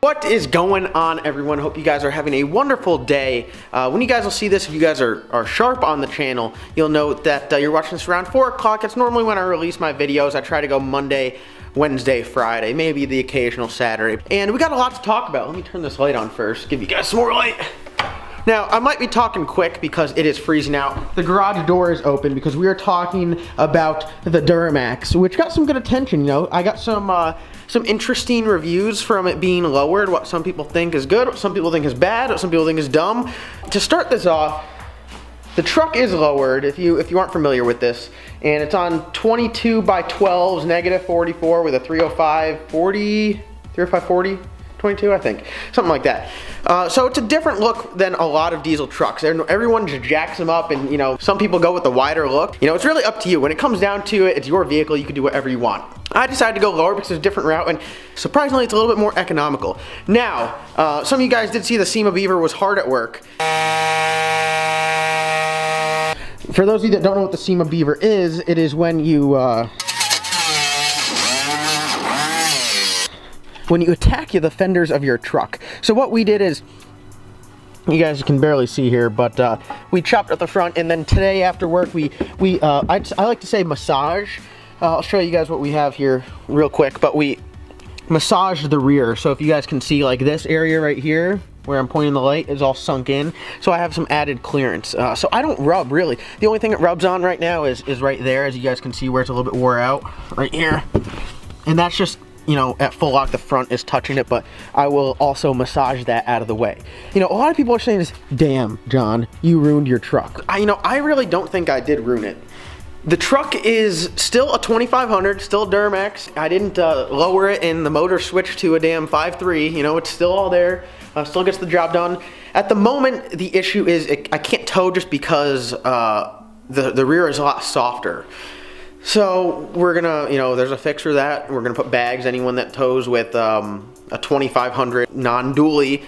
What is going on, everyone? Hope you guys are having a wonderful day. When you guys will see this, if you guys are sharp on the channel, you'll note that you're watching this around 4 o'clock. It's normally when I release my videos. I try to go Monday, Wednesday, Friday, maybe the occasional Saturday. And we got a lot to talk about. Let me turn this light on first, give you guys some more light. Now, I might be talking quick because it is freezing out. The garage door is open because we are talking about the DURAMAX, which got some good attention, you know. I got some interesting reviews from it being lowered, what some people think is good, what some people think is bad, what some people think is dumb. To start this off, the truck is lowered, if you aren't familiar with this, and it's on 22 by 12s, negative 44 with a 305/40, 305/40? 22, I think, something like that. So it's a different look than a lot of diesel trucks. Everyone just jacks them up, and you know, some people go with the wider look. You know, it's really up to you. When it comes down to it, it's your vehicle. You can do whatever you want. I decided to go lower because it's a different route, and surprisingly, it's a little bit more economical. Now, some of you guys did see the SEMA Beaver was hard at work. For those of you that don't know what the SEMA Beaver is, it is when you attack the fenders of your truck. So what we did is, you guys can barely see here, but we chopped at the front, and then today after work I like to say massage. I'll show you guys what we have here real quick, but we massaged the rear. So if you guys can see, like this area right here where I'm pointing the light is all sunk in, so I have some added clearance. So I don't rub, really. The only thing it rubs on right now is right there, as you guys can see where it's a little bit wore out, right here. And that's just, you know, at full lock the front is touching it, but I will also massage that out of the way. You know, a lot of people are saying this, damn, John, you ruined your truck. I really don't think I did ruin it. The truck is still a 2500, still DURAMAX. I didn't lower it and the motor switched to a damn 5.3. You know, it's still all there, still gets the job done. At the moment, the issue is I can't tow just because the rear is a lot softer. So we're gonna, you know, there's a fix for that. We're gonna put bags. Anyone that tows with a 2500 non-dually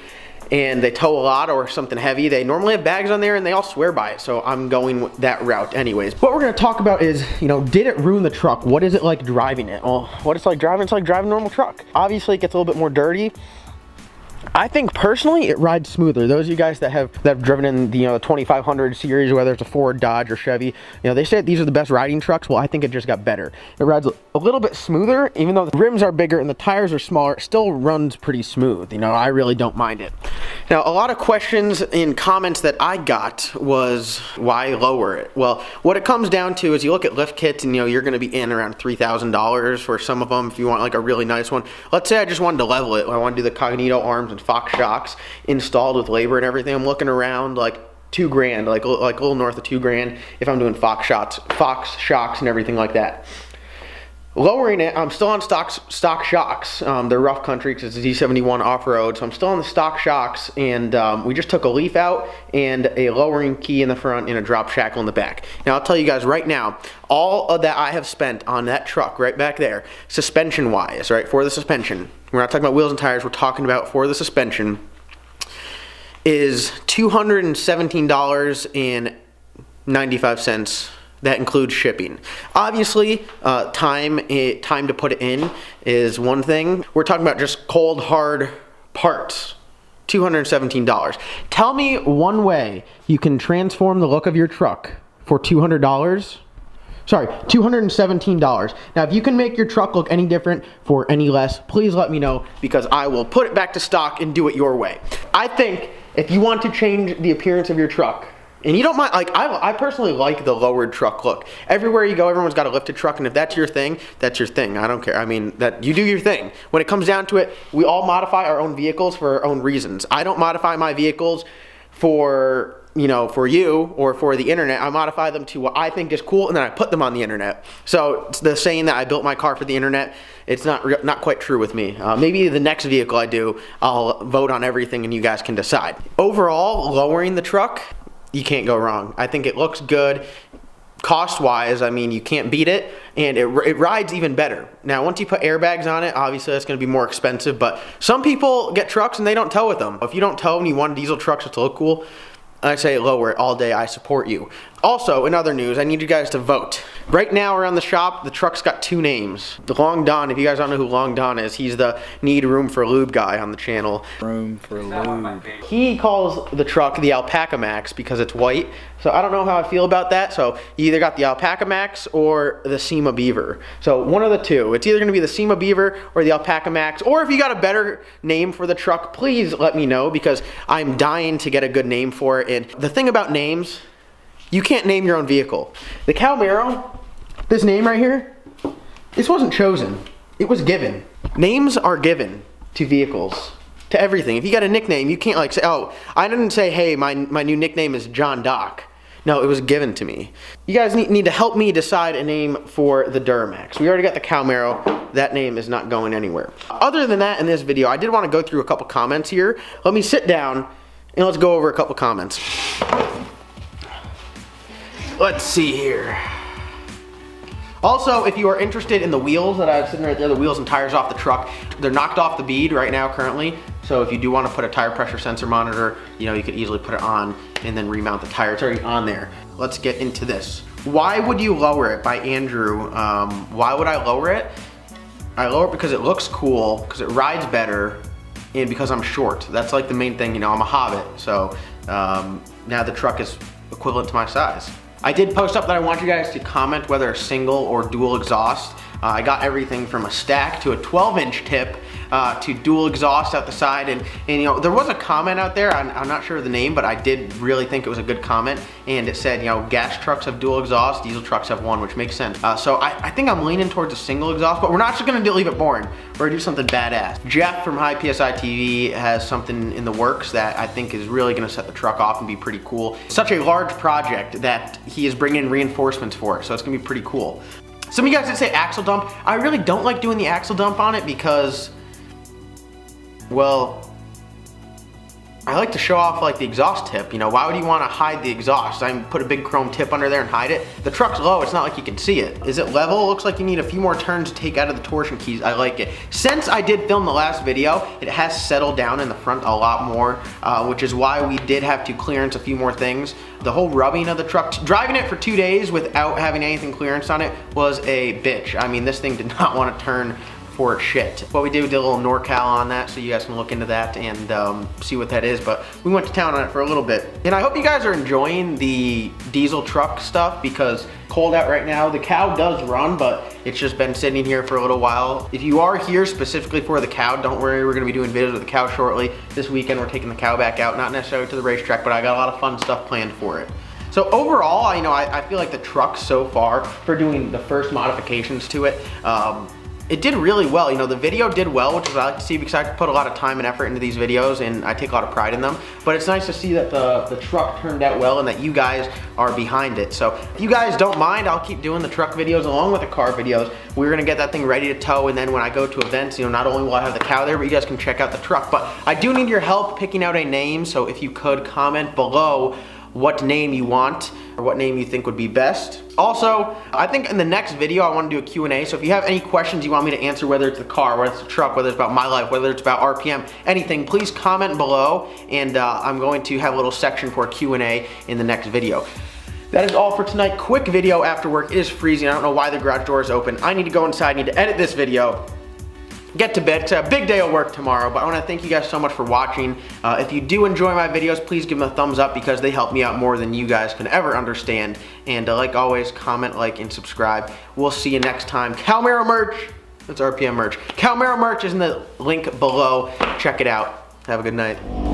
and they tow a lot or something heavy, they normally have bags on there and they all swear by it. So I'm going that route anyways. What we're gonna talk about is, you know, did it ruin the truck? What is it like driving it? Well, what it's like driving a normal truck. Obviously it gets a little bit more dirty. I think personally it rides smoother. Those of you guys that have driven in the, you know, the 2500 series, whether it's a Ford, Dodge, or Chevy, you know, they say these are the best riding trucks. Well, I think it just got better. It rides a little bit smoother, even though the rims are bigger and the tires are smaller. It still runs pretty smooth. You know, I really don't mind it. Now, a lot of questions in comments that I got was, why lower it? Well, what it comes down to is you look at lift kits and, you know, you're going to be in around $3,000 for some of them if you want like a really nice one. Let's say I just wanted to level it. I want to do the Cognito arms and Fox shocks installed with labor and everything. I'm looking around like $2 grand, like a little north of $2 grand if I'm doing Fox shocks and everything like that. Lowering it, I'm still on stock shocks. They're rough country because it's a Z71 off-road, so I'm still on the stock shocks, and we just took a leaf out and a lowering key in the front and a drop shackle in the back. Now I'll tell you guys right now, all of that I have spent on that truck right back there, suspension wise, right, for the suspension, we're not talking about wheels and tires, we're talking about for the suspension, is $217.95. That includes shipping. Obviously, time to put it in is one thing. We're talking about just cold, hard parts. $217. Tell me one way you can transform the look of your truck for $200. Sorry, $217. Now, if you can make your truck look any different for any less, please let me know, because I will put it back to stock and do it your way. I think if you want to change the appearance of your truck, and you don't mind, like, I personally like the lowered truck look. Everywhere you go, everyone's got a lifted truck, and if that's your thing, that's your thing. I don't care. I mean, that you do your thing. When it comes down to it, we all modify our own vehicles for our own reasons. I don't modify my vehicles for, you know, for you or for the internet. I modify them to what I think is cool, and then I put them on the internet. So it's the saying that I built my car for the internet, it's not quite true with me. Maybe the next vehicle I do, I'll vote on everything and you guys can decide. Overall, lowering the truck, you can't go wrong. I think it looks good. Cost-wise, I mean, you can't beat it, and it rides even better. Now, once you put airbags on it, obviously that's going to be more expensive, but some people get trucks and they don't tow with them. If you don't tow and you want diesel trucks to look cool, I say lower it all day. I support you. Also, in other news, I need you guys to vote. Right now around the shop, the truck's got 2 names. The Long Don, if you guys don't know who Long Don is, he's the need room for lube guy on the channel. Room for lube. He calls the truck the Alpaca Max because it's white. So I don't know how I feel about that. So you either got the Alpaca Max or the SEMA Beaver. So one of the two. It's either gonna be the SEMA Beaver or the Alpaca Max. Or if you got a better name for the truck, please let me know because I'm dying to get a good name for it. And the thing about names, you can't name your own vehicle. The Cowmaro, this name right here, this wasn't chosen. It was given. Names are given to vehicles, to everything. If you got a nickname, you can't like say, oh, I didn't say, hey, my new nickname is John Doc. No, it was given to me. You guys need to help me decide a name for the DURAMAX. We already got the Cowmaro. That name is not going anywhere. Other than that, in this video, I did want to go through a couple comments here. Let me sit down and let's go over a couple comments. Let's see here. Also, if you are interested in the wheels that I have sitting right there, the wheels and tires off the truck, they're knocked off the bead right now currently. So if you do want to put a tire pressure sensor monitor, you know, you could easily put it on and then remount the tire. It's already on there. Let's get into this. Why would you lower it? By Andrew. Why would I lower it? I lower it because it looks cool, because it rides better, and because I'm short. That's like the main thing, you know, I'm a hobbit. So now the truck is equivalent to my size. I did post up that I want you guys to comment whether single or dual exhaust. I got everything from a stack to a 12-inch tip to dual exhaust out the side, and you know, there was a comment out there, I'm not sure of the name, but I did really think it was a good comment, and it said, you know, gas trucks have dual exhaust, diesel trucks have one, which makes sense. So I think I'm leaning towards a single exhaust, but we're not just gonna leave it boring. We're gonna do something badass. Jeff from High PSI TV has something in the works that I think is really gonna set the truck off and be pretty cool. Such a large project that he is bringing in reinforcements for it, so it's gonna be pretty cool. Some of you guys did say axle dump. I really don't like doing the axle dump on it because, well, I like to show off like the exhaust tip. You know, why would you want to hide the exhaust? I put a big chrome tip under there and hide it. The truck's low, it's not like you can see it. Is it level? It looks like you need a few more turns to take out of the torsion keys. I like it. Since I did film the last video, it has settled down in the front a lot more, which is why we did have to clearance a few more things. The whole rubbing of the truck, driving it for 2 days without having anything clearance on it was a bitch. I mean, this thing did not want to turn for shit. What we did, we did a little NorCal on that, so you guys can look into that and see what that is, but we went to town on it for a little bit. And I hope you guys are enjoying the diesel truck stuff because cold out right now. The Cow does run, but it's just been sitting here for a little while. If you are here specifically for the Cow, don't worry, we're gonna be doing videos with the Cow shortly. This weekend we're taking the Cow back out, not necessarily to the racetrack, but I got a lot of fun stuff planned for it. So overall, you know, I feel like the truck so far, for doing the first modifications to it, it did really well. You know, the video did well, which is what I like to see because I put a lot of time and effort into these videos and I take a lot of pride in them. But it's nice to see that the truck turned out well and that you guys are behind it. So if you guys don't mind, I'll keep doing the truck videos along with the car videos. We're gonna get that thing ready to tow, and then when I go to events, you know, not only will I have the Cow there, but you guys can check out the truck. But I do need your help picking out a name, so if you could comment below what name you want or what name you think would be best. Also, I think in the next video I want to do a Q&A, so if you have any questions you want me to answer, whether it's the car, whether it's the truck, whether it's about my life, whether it's about RPM, anything, please comment below, and I'm going to have a little section for a Q&A in the next video. That is all for tonight. Quick video after work. It is freezing. I don't know why the garage door is open. I need to go inside, I need to edit this video, get to bed. It's a big day of work tomorrow, but I want to thank you guys so much for watching. If you do enjoy my videos, please give them a thumbs up because they help me out more than you guys can ever understand. And like always, comment, like, and subscribe. We'll see you next time. Cowmaro merch, that's RPM merch. Cowmaro merch is in the link below. Check it out. Have a good night.